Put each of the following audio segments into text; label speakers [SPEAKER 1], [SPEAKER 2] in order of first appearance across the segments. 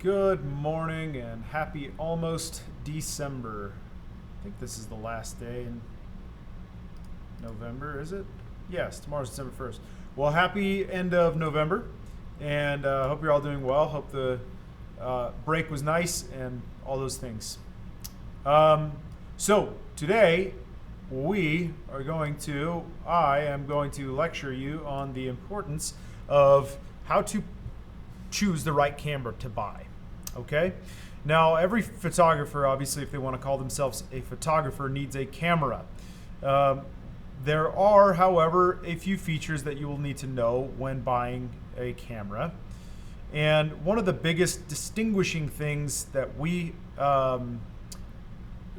[SPEAKER 1] Good morning and happy almost December. I think this is the last day in November, is it? Yes, tomorrow's December 1st. Well, happy end of November, and hope you're all doing well. Hope the break was nice and all those things. So today I am going to lecture you on the importance of how to choose the right camera to buy. Okay? Now, every photographer, obviously, if they want to call themselves a photographer, needs a camera. There are, however, a few features that you will need to know when buying a camera. And one of the biggest distinguishing things that we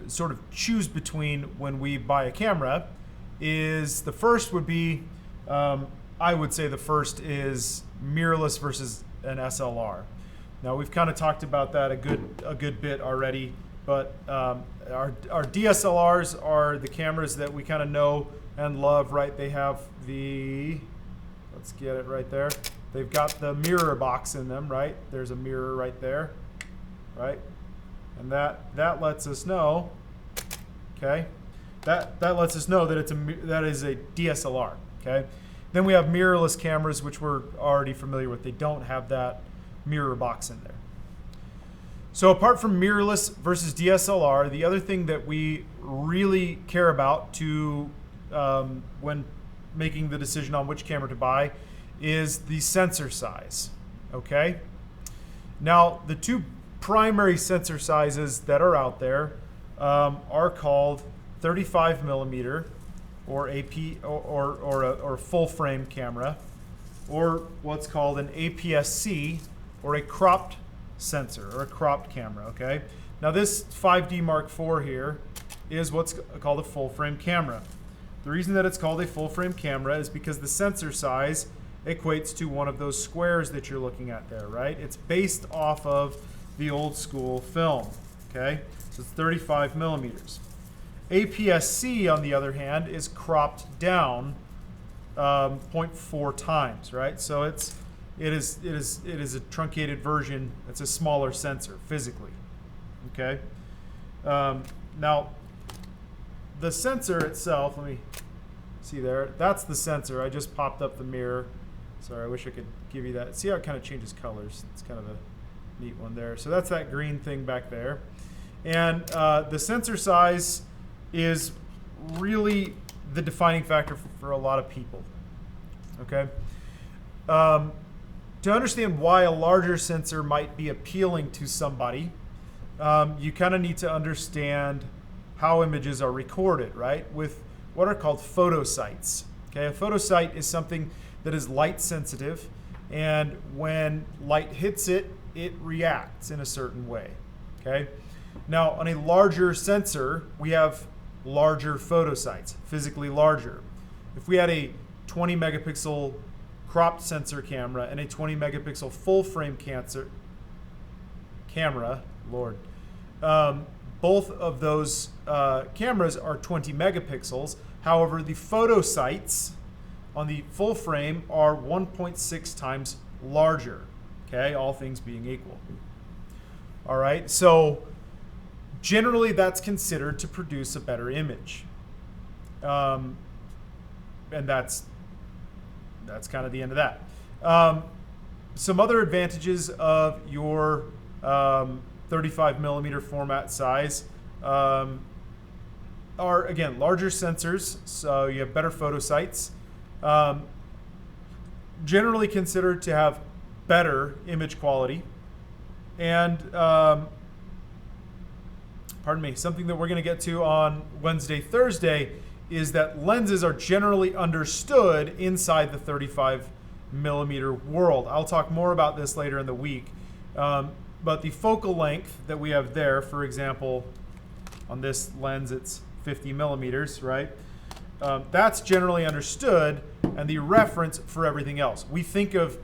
[SPEAKER 1] sort of choose between when we buy a camera is the first would be, I would say the first is mirrorless versus an SLR. Now we've kind of talked about that a good bit already, but our DSLRs are the cameras that we kind of know and love, right? They have let's get it right there. They've got the mirror box in them, right? There's a mirror right there, right? And that lets us know, okay? That lets us know that that is a DSLR, okay? Then we have mirrorless cameras, which we're already familiar with. They don't have that mirror box in there. So apart from mirrorless versus DSLR, the other thing that we really care about when making the decision on which camera to buy is the sensor size, okay? Now, the two primary sensor sizes that are out there are called 35 millimeter or AP or full frame camera, or what's called an APS-C, or a cropped sensor or a cropped camera, okay? Now this 5D Mark IV here is what's called a full frame camera. The reason that it's called a full frame camera is because the sensor size equates to one of those squares that you're looking at there, right? It's based off of the old school film, okay? So it's 35 millimeters. APS-C, on the other hand, is cropped down 0.4 times, right? So it is a truncated version. It's a smaller sensor physically, okay? Now, the sensor itself, let me see there. That's the sensor. I just popped up the mirror. Sorry, I wish I could give you that. See how it kind of changes colors? It's kind of a neat one there. So that's that green thing back there. And the sensor size is really the defining factor for a lot of people, okay? To understand why a larger sensor might be appealing to somebody, you kind of need to understand how images are recorded, right? With what are called photosites. Okay, a photosite is something that is light sensitive, and when light hits it, it reacts in a certain way. Okay, now on a larger sensor, we have larger photosites, physically larger. If we had a 20 megapixel cropped sensor camera and a 20 megapixel full frame camera, both of those cameras are 20 megapixels. However, the photosites on the full frame are 1.6 times larger, okay, all things being equal. All right, so generally that's considered to produce a better image. And that's kind of the end of that. Some other advantages of your 35 millimeter format size are, again, larger sensors, so you have better photosites. Generally considered to have better image quality. And, something that we're going to get to on Wednesday, Thursday is that lenses are generally understood inside the 35 millimeter world. I'll talk more about this later in the week. But the focal length that we have there, for example, on this lens, it's 50 millimeters, right? That's generally understood, and the reference for everything else. We think of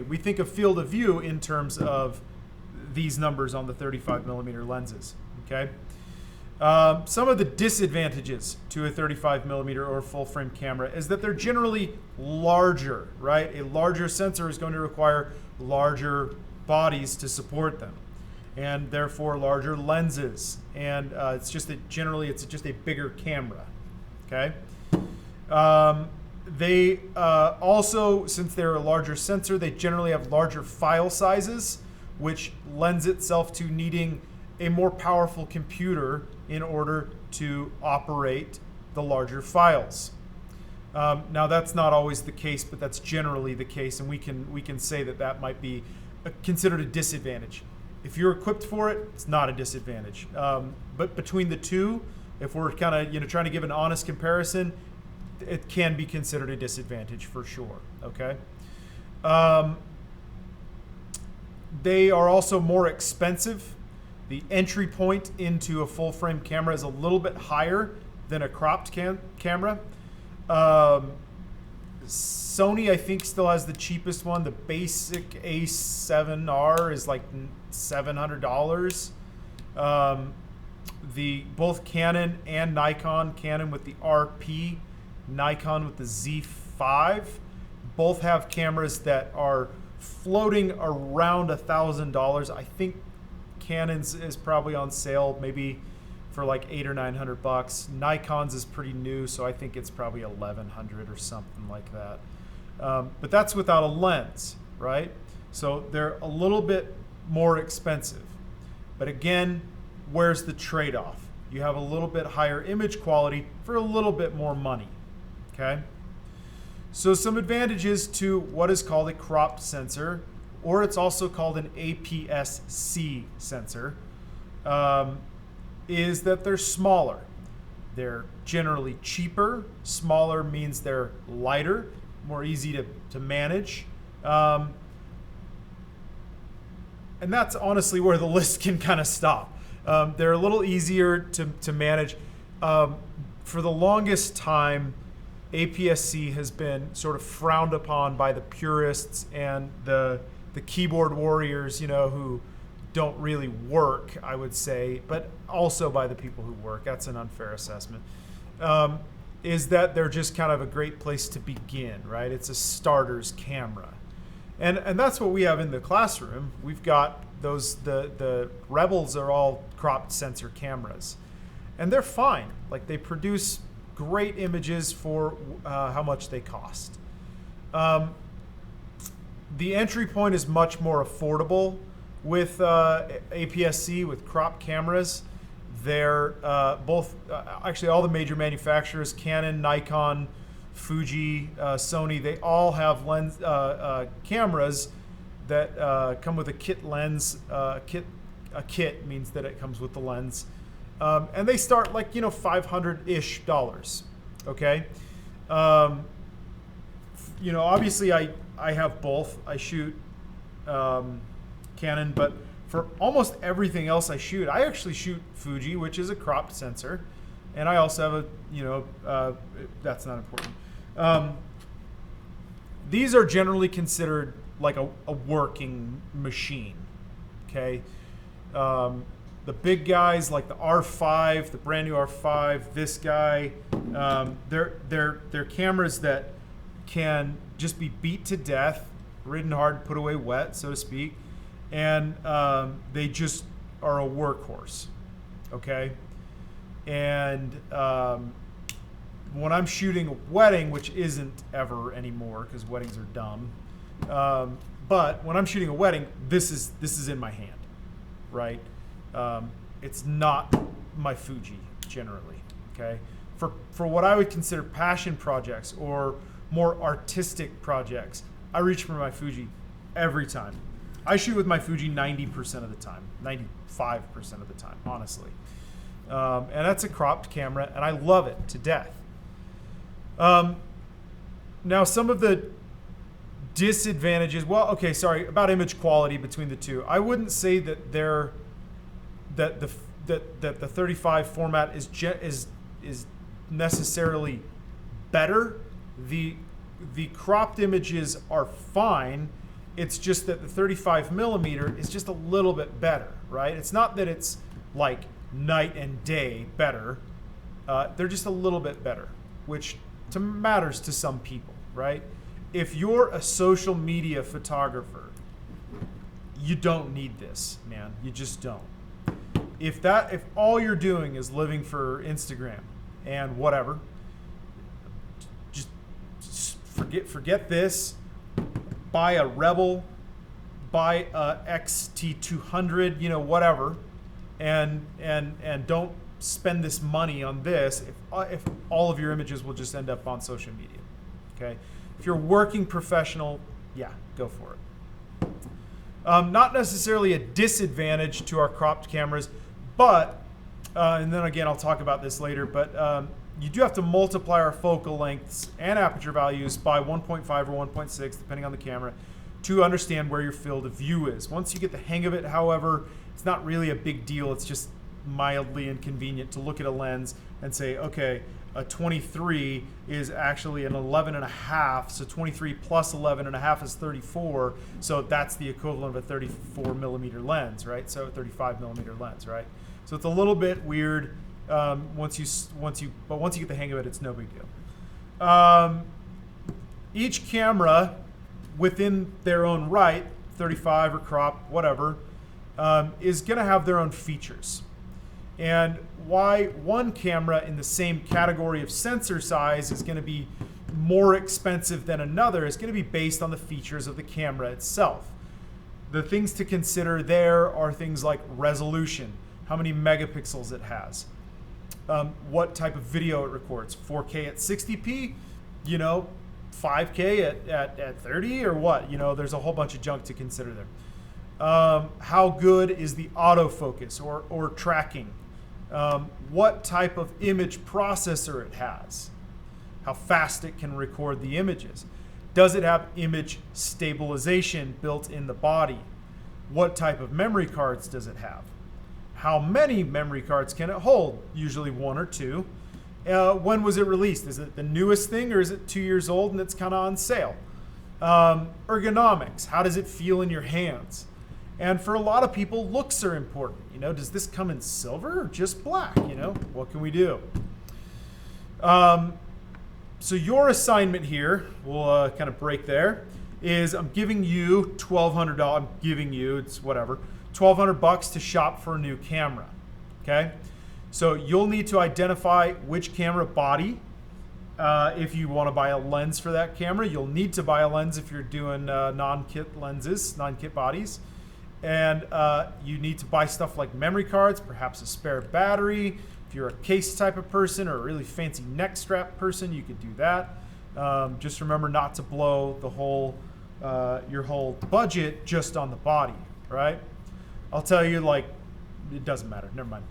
[SPEAKER 1] we think of field of view in terms of these numbers on the 35 millimeter lenses, okay? Some of the disadvantages to a 35 millimeter or full frame camera is that they're generally larger, right? A larger sensor is going to require larger bodies to support them, and therefore larger lenses. And it's just that generally it's just a bigger camera, okay? They also, since they're a larger sensor, they generally have larger file sizes, which lends itself to needing a more powerful computer in order to operate the larger files. Now that's not always the case, but that's generally the case, and we can say that that might be considered a disadvantage. If you're equipped for it, it's not a disadvantage. But between the two, if we're kind of trying to give an honest comparison, it can be considered a disadvantage for sure. Okay. They are also more expensive. The entry point into a full frame camera is a little bit higher than a cropped camera. Sony, I think, still has the cheapest one. The basic A7R is like $700. Both Canon and Nikon, Canon with the RP, Nikon with the Z5, both have cameras that are floating around $1,000. I think Canon's is probably on sale maybe for like $800 or $900. Nikon's is pretty new, so I think it's probably $1,100 or something like that. But that's without a lens, right? So they're a little bit more expensive. But again, where's the trade-off? You have a little bit higher image quality for a little bit more money, okay? So some advantages to what is called a cropped sensor, or it's also called an APS-C sensor, is that they're smaller. They're generally cheaper. Smaller means they're lighter, more easy to manage. And that's honestly where the list can kind of stop. They're a little easier to manage. For the longest time, APS-C has been sort of frowned upon by the purists and the keyboard warriors, who don't really work, I would say, but also by the people who work. That's an unfair assessment. Is that they're just kind of a great place to begin, right? It's a starter's camera. And that's what we have in the classroom. We've got the Rebels are all cropped sensor cameras. And they're fine. Like, they produce great images for how much they cost. The entry point is much more affordable with APS-C, with cropped cameras. They're both, actually all the major manufacturers, Canon, Nikon, Fuji, Sony, they all have lens cameras that come with a kit lens. A kit means that it comes with the lens. And they start like, $500-ish, okay? Obviously I have both. I shoot Canon, but for almost everything else I shoot, I actually shoot Fuji, which is a cropped sensor. And I also have that's not important. These are generally considered like a working machine, okay? The big guys like the R5, the brand new R5, this guy, they're cameras that can just be beat to death, ridden hard, put away wet, so to speak, and they just are a workhorse, okay? And when I'm shooting a wedding, which isn't ever anymore because weddings are dumb, but when I'm shooting a wedding, this is in my hand, right? It's not my Fuji generally, okay? For what I would consider passion projects or more artistic projects, I reach for my Fuji every time. I shoot with my Fuji 90% of the time, 95% of the time, honestly. And that's a cropped camera, and I love it to death. Now, some of the disadvantages, about image quality between the two. I wouldn't say that the 35 format is necessarily better. The cropped images are fine. It's just that the 35 millimeter is just a little bit better, right? It's not that it's like night and day better. They're just a little bit better, which matters to some people, right? If you're a social media photographer, you don't need this, man. You just don't. If all you're doing is living for Instagram and whatever, just forget this. Buy a Rebel, buy a XT200, whatever, and don't spend this money on this if all of your images will just end up on social media. Okay, if you're a working professional, yeah, go for it. Not necessarily a disadvantage to our cropped cameras, but and then again I'll talk about this later, but you do have to multiply our focal lengths and aperture values by 1.5 or 1.6 depending on the camera to understand where your field of view is. Once you get the hang of it, however, it's not really a big deal. It's just mildly inconvenient to look at a lens and say, okay, a 23 is actually an 11.5, so 23 plus 11.5 is 34, so that's the equivalent of a 34 millimeter lens, right? So a 35 millimeter lens, right? So it's a little bit weird once you get the hang of it, it's no big deal. Each camera within their own right, 35 or crop, whatever, is going to have their own features. And why one camera in the same category of sensor size is going to be more expensive than another is going to be based on the features of the camera itself. The things to consider there are things like resolution, how many megapixels it has, what type of video it records, 4K at 60p, 5K at 30 or what? There's a whole bunch of junk to consider there. How good is the autofocus or tracking? What type of image processor it has, how fast it can record the images. Does it have image stabilization built in the body? What type of memory cards does it have? How many memory cards can it hold? Usually one or two. When was it released? Is it the newest thing or is it 2 years old and it's kind of on sale? Ergonomics, how does it feel in your hands? And for a lot of people, looks are important. Does this come in silver or just black? What can we do? So your assignment here, we'll kind of break there, is I'm giving you $1,200. I'm giving you, it's whatever, $1,200 to shop for a new camera. Okay? So you'll need to identify which camera body. If you want to buy a lens for that camera, you'll need to buy a lens if you're doing non-kit lenses, non-kit bodies. And you need to buy stuff like memory cards, perhaps a spare battery. If you're a case type of person or a really fancy neck strap person, you could do that. Just remember not to blow the whole your whole budget just on the body, right? I'll tell you, it doesn't matter. Never mind.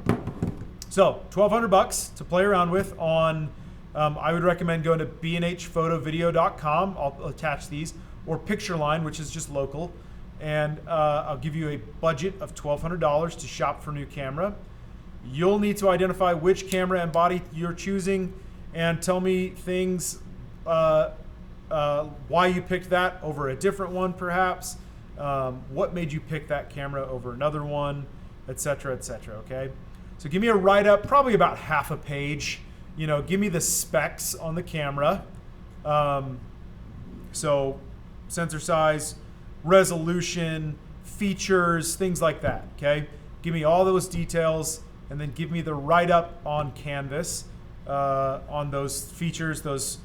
[SPEAKER 1] So $1,200 to play around with on. I would recommend going to bnhphotovideo.com. I'll attach these, or Pictureline, which is just local. And I'll give you a budget of $1,200 to shop for a new camera. You'll need to identify which camera and body you're choosing and tell me things, why you picked that over a different one perhaps, what made you pick that camera over another one, etc., okay? So give me a write-up, probably about half a page. Give me the specs on the camera. So sensor size, resolution, features, things like that, okay? Give me all those details and then give me the write-up on Canvas on those features, those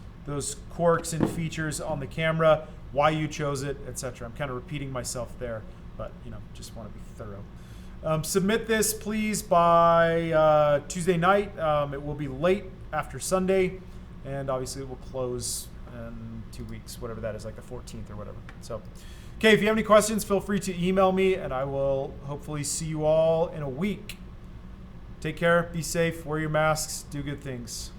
[SPEAKER 1] quirks and features on the camera, why you chose it, etc. I'm kind of repeating myself there, but just want to be thorough. Submit this, please, by Tuesday night. It will be late after Sunday, and obviously it will close in 2 weeks, whatever that is, like the 14th or whatever. So. Okay, if you have any questions, feel free to email me, and I will hopefully see you all in a week. Take care, be safe, wear your masks, do good things.